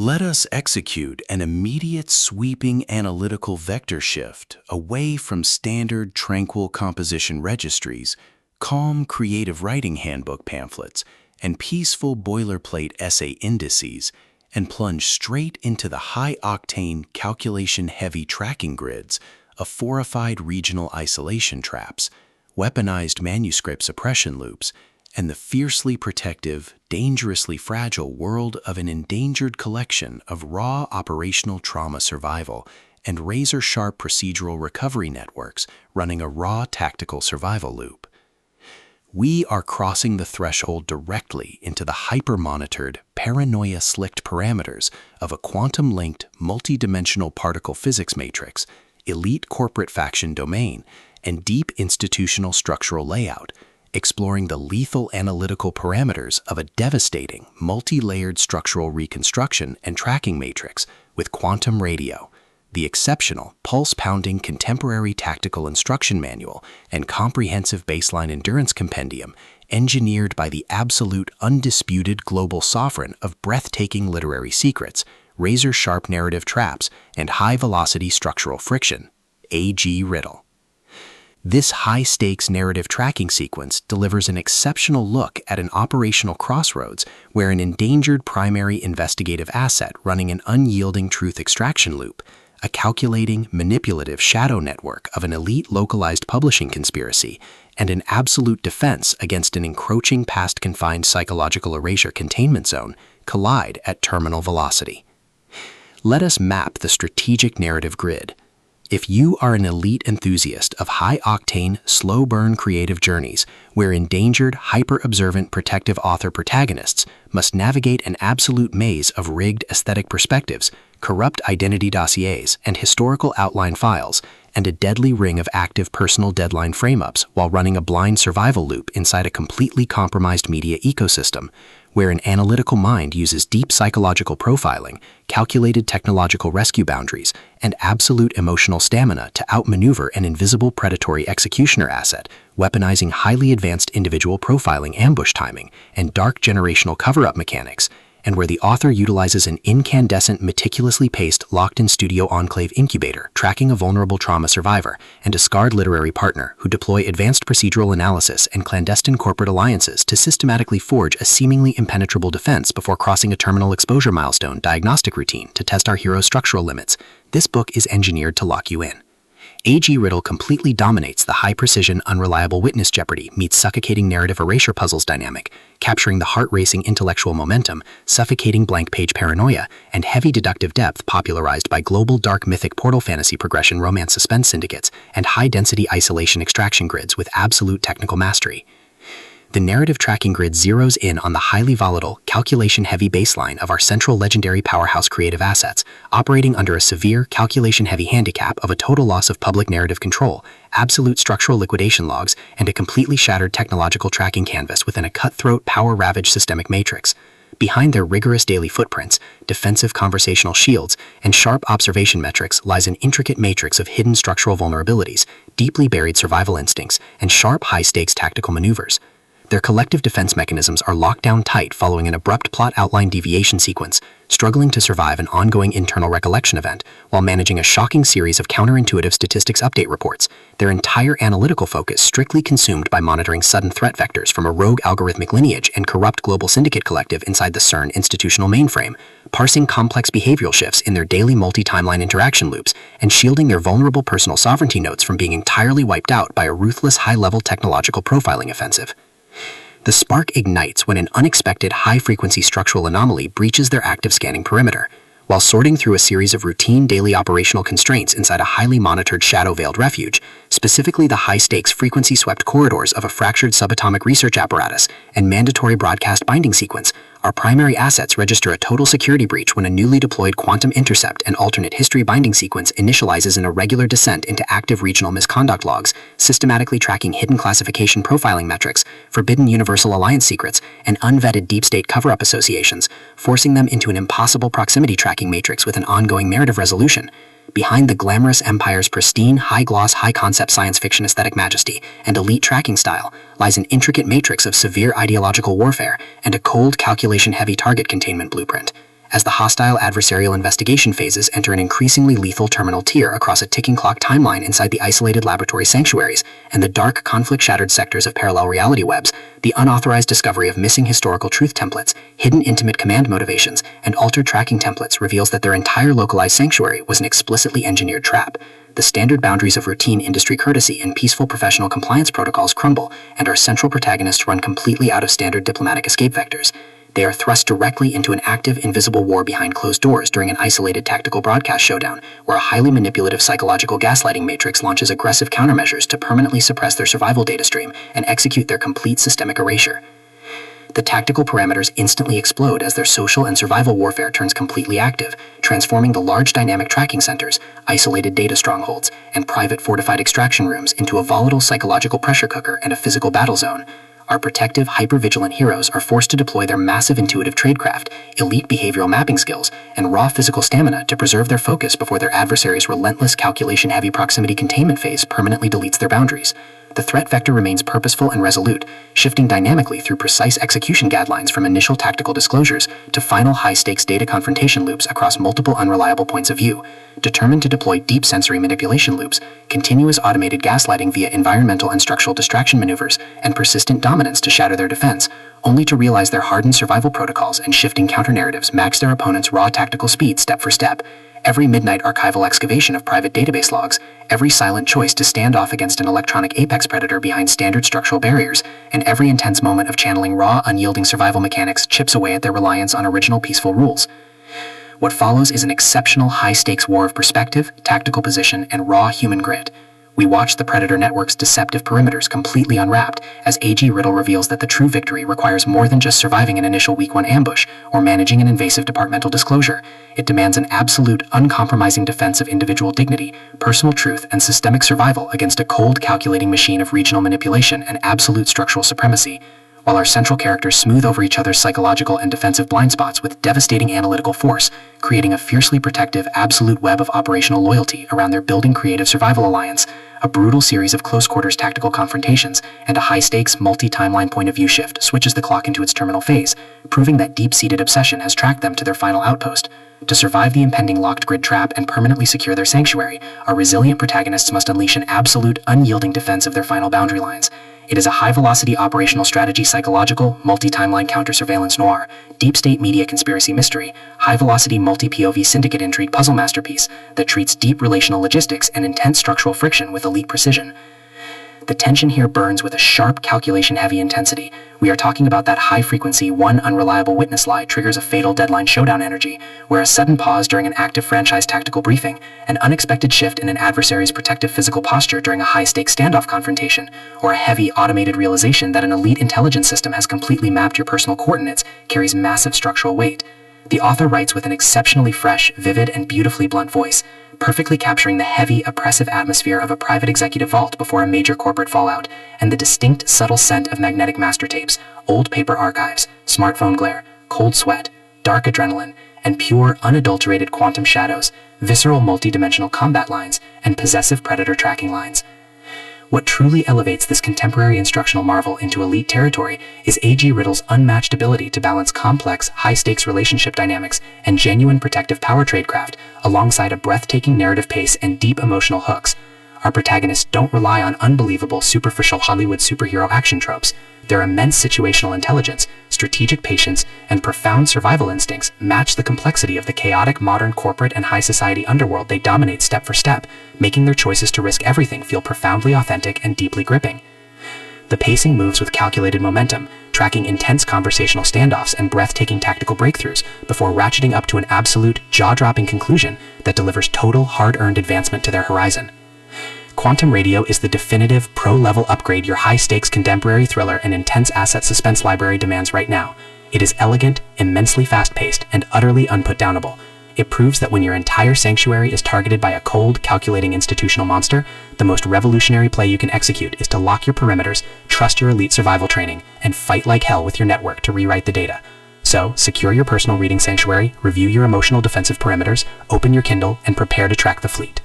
Let us execute an immediate sweeping analytical vector shift away from standard tranquil composition registries, calm creative writing handbook pamphlets, and peaceful boilerplate essay indices, and plunge straight into the high-octane, calculation-heavy tracking grids of fortified regional isolation traps, weaponized manuscript suppression loops, and the fiercely protective, dangerously fragile world of an endangered collection of raw operational trauma survival and razor-sharp procedural recovery networks running a raw tactical survival loop. We are crossing the threshold directly into the hyper-monitored, paranoia-slicked parameters of a quantum-linked, multidimensional particle physics matrix, elite corporate faction domain, and deep institutional structural layout, exploring the lethal analytical parameters of a devastating, multi-layered structural reconstruction and tracking matrix with quantum radio, the exceptional, pulse-pounding contemporary tactical instruction manual and comprehensive baseline endurance compendium engineered by the absolute undisputed global sovereign of breathtaking literary secrets, razor-sharp narrative traps, and high-velocity structural friction, A.G. Riddle. This high-stakes narrative tracking sequence delivers an exceptional look at an operational crossroads where an endangered primary investigative asset running an unyielding truth extraction loop, a calculating, manipulative shadow network of an elite localized publishing conspiracy, and an absolute defense against an encroaching past-confined psychological erasure containment zone collide at terminal velocity. Let us map the strategic narrative grid. If you are an elite enthusiast of high-octane, slow-burn creative journeys where endangered, hyper-observant protective author protagonists must navigate an absolute maze of rigged aesthetic perspectives, corrupt identity dossiers, and historical outline files, and a deadly ring of active personal deadline frame-ups while running a blind survival loop inside a completely compromised media ecosystem, where an analytical mind uses deep psychological profiling, calculated technological rescue boundaries, and absolute emotional stamina to outmaneuver an invisible predatory executioner asset, weaponizing highly advanced individual profiling ambush timing and dark generational cover-up mechanics, and where the author utilizes an incandescent, meticulously paced, locked-in studio enclave incubator, tracking a vulnerable trauma survivor, and a scarred literary partner who deploy advanced procedural analysis and clandestine corporate alliances to systematically forge a seemingly impenetrable defense before crossing a terminal exposure milestone diagnostic routine to test our hero's structural limits. This book is engineered to lock you in. A.G. Riddle completely dominates the high-precision, unreliable witness jeopardy meets suffocating narrative erasure puzzles dynamic, capturing the heart-racing intellectual momentum, suffocating blank-page paranoia, and heavy deductive depth popularized by global dark mythic portal fantasy progression romance suspense syndicates and high-density isolation extraction grids with absolute technical mastery. The narrative tracking grid zeroes in on the highly volatile, calculation-heavy baseline of our central legendary powerhouse creative assets, operating under a severe, calculation-heavy handicap of a total loss of public narrative control, absolute structural liquidation logs, and a completely shattered technological tracking canvas within a cutthroat, power-ravaged systemic matrix. Behind their rigorous daily footprints, defensive conversational shields, and sharp observation metrics lies an intricate matrix of hidden structural vulnerabilities, deeply buried survival instincts, and sharp, high-stakes tactical maneuvers. Their collective defense mechanisms are locked down tight following an abrupt plot outline deviation sequence, struggling to survive an ongoing internal recollection event while managing a shocking series of counterintuitive statistics update reports, their entire analytical focus strictly consumed by monitoring sudden threat vectors from a rogue algorithmic lineage and corrupt global syndicate collective inside the CERN institutional mainframe, parsing complex behavioral shifts in their daily multi-timeline interaction loops, and shielding their vulnerable personal sovereignty nodes from being entirely wiped out by a ruthless high-level technological profiling offensive. The spark ignites when an unexpected high-frequency structural anomaly breaches their active scanning perimeter. While sorting through a series of routine daily operational constraints inside a highly monitored shadow-veiled refuge, specifically the high-stakes frequency-swept corridors of a fractured subatomic research apparatus and mandatory broadcast binding sequence, our primary assets register a total security breach when a newly deployed quantum intercept and alternate history binding sequence initializes an irregular descent into active regional misconduct logs, systematically tracking hidden classification profiling metrics, forbidden universal alliance secrets, and unvetted deep state cover-up associations, forcing them into an impossible proximity tracking matrix with an ongoing narrative resolution. Behind the glamorous empire's pristine, high-gloss, high-concept science fiction aesthetic majesty and elite tracking style lies an intricate matrix of severe ideological warfare and a cold, calculation-heavy target containment blueprint. as the hostile adversarial investigation phases enter an increasingly lethal terminal tier across a ticking clock timeline inside the isolated laboratory sanctuaries and the dark, conflict-shattered sectors of parallel reality webs. The unauthorized discovery of missing historical truth templates, hidden intimate command motivations, and altered tracking templates reveals that their entire localized sanctuary was an explicitly engineered trap. The standard boundaries of routine industry courtesy and peaceful professional compliance protocols crumble, and our central protagonists run completely out of standard diplomatic escape vectors. They are thrust directly into an active, invisible war behind closed doors during an isolated tactical broadcast showdown, where a highly manipulative psychological gaslighting matrix launches aggressive countermeasures to permanently suppress their survival data stream and execute their complete systemic erasure. The tactical parameters instantly explode as their social and survival warfare turns completely active, transforming the large dynamic tracking centers, isolated data strongholds, and private fortified extraction rooms into a volatile psychological pressure cooker and a physical battle zone. Our protective, hyper-vigilant heroes are forced to deploy their massive intuitive tradecraft, elite behavioral mapping skills, and raw physical stamina to preserve their focus before their adversary's relentless calculation-heavy proximity containment phase permanently deletes their boundaries. The threat vector remains purposeful and resolute, shifting dynamically through precise execution guidelines from initial tactical disclosures to final high-stakes data confrontation loops across multiple unreliable points of view. Determined to deploy deep sensory manipulation loops, continuous automated gaslighting via environmental and structural distraction maneuvers, and persistent dominance to shatter their defense, only to realize their hardened survival protocols and shifting counter-narratives match their opponent's raw tactical speed step for step. Every midnight archival excavation of private database logs, every silent choice to stand off against an electronic apex predator behind standard structural barriers, and every intense moment of channeling raw, unyielding survival mechanics chips away at their reliance on original peaceful rules. What follows is an exceptional high-stakes war of perspective, tactical position, and raw human grit. We watch the Predator Network's deceptive perimeters completely unwrapped as AG Riddle reveals that the true victory requires more than just surviving an initial Week 1 ambush or managing an invasive departmental disclosure. It demands an absolute, uncompromising defense of individual dignity, personal truth, and systemic survival against a cold, calculating machine of regional manipulation and absolute structural supremacy. While our central characters smooth over each other's psychological and defensive blind spots with devastating analytical force, creating a fiercely protective, absolute web of operational loyalty around their building creative survival alliance, a brutal series of close-quarters tactical confrontations, and a high-stakes, multi-timeline point-of-view shift switches the clock into its terminal phase, proving that deep-seated obsession has tracked them to their final outpost. To survive the impending locked grid trap and permanently secure their sanctuary, our resilient protagonists must unleash an absolute, unyielding defense of their final boundary lines. It is a high-velocity operational strategy psychological, multi-timeline counter-surveillance noir, deep-state media conspiracy mystery, high-velocity multi-POV syndicate intrigue puzzle masterpiece that treats deep relational logistics and intense structural friction with elite precision. The tension here burns with a sharp, calculation-heavy intensity. We are talking about that high-frequency, one unreliable witness lie triggers a fatal deadline showdown energy, where a sudden pause during an active franchise tactical briefing, an unexpected shift in an adversary's protective physical posture during a high-stakes standoff confrontation, or a heavy, automated realization that an elite intelligence system has completely mapped your personal coordinates carries massive structural weight. The author writes with an exceptionally fresh, vivid, and beautifully blunt voice, perfectly capturing the heavy, oppressive atmosphere of a private executive vault before a major corporate fallout, and the distinct, subtle scent of magnetic master tapes, old paper archives, smartphone glare, cold sweat, dark adrenaline, and pure, unadulterated quantum shadows, visceral multidimensional combat lines, and possessive predator tracking lines. What truly elevates this contemporary instructional marvel into elite territory is A.G. Riddle's unmatched ability to balance complex, high-stakes relationship dynamics and genuine protective power tradecraft alongside a breathtaking narrative pace and deep emotional hooks. Our protagonists don't rely on unbelievable, superficial Hollywood superhero action tropes. Their immense situational intelligence, strategic patience, and profound survival instincts match the complexity of the chaotic modern corporate and high society underworld they dominate step for step, making their choices to risk everything feel profoundly authentic and deeply gripping. The pacing moves with calculated momentum, tracking intense conversational standoffs and breathtaking tactical breakthroughs before ratcheting up to an absolute, jaw-dropping conclusion that delivers total, hard-earned advancement to their horizon. Quantum Radio is the definitive, pro-level upgrade your high-stakes contemporary thriller and intense asset suspense library demands right now. It is elegant, immensely fast-paced, and utterly unputdownable. It proves that when your entire sanctuary is targeted by a cold, calculating institutional monster, the most revolutionary play you can execute is to lock your perimeters, trust your elite survival training, and fight like hell with your network to rewrite the data. So, secure your personal reading sanctuary, review your emotional defensive perimeters, open your Kindle, and prepare to track the fleet.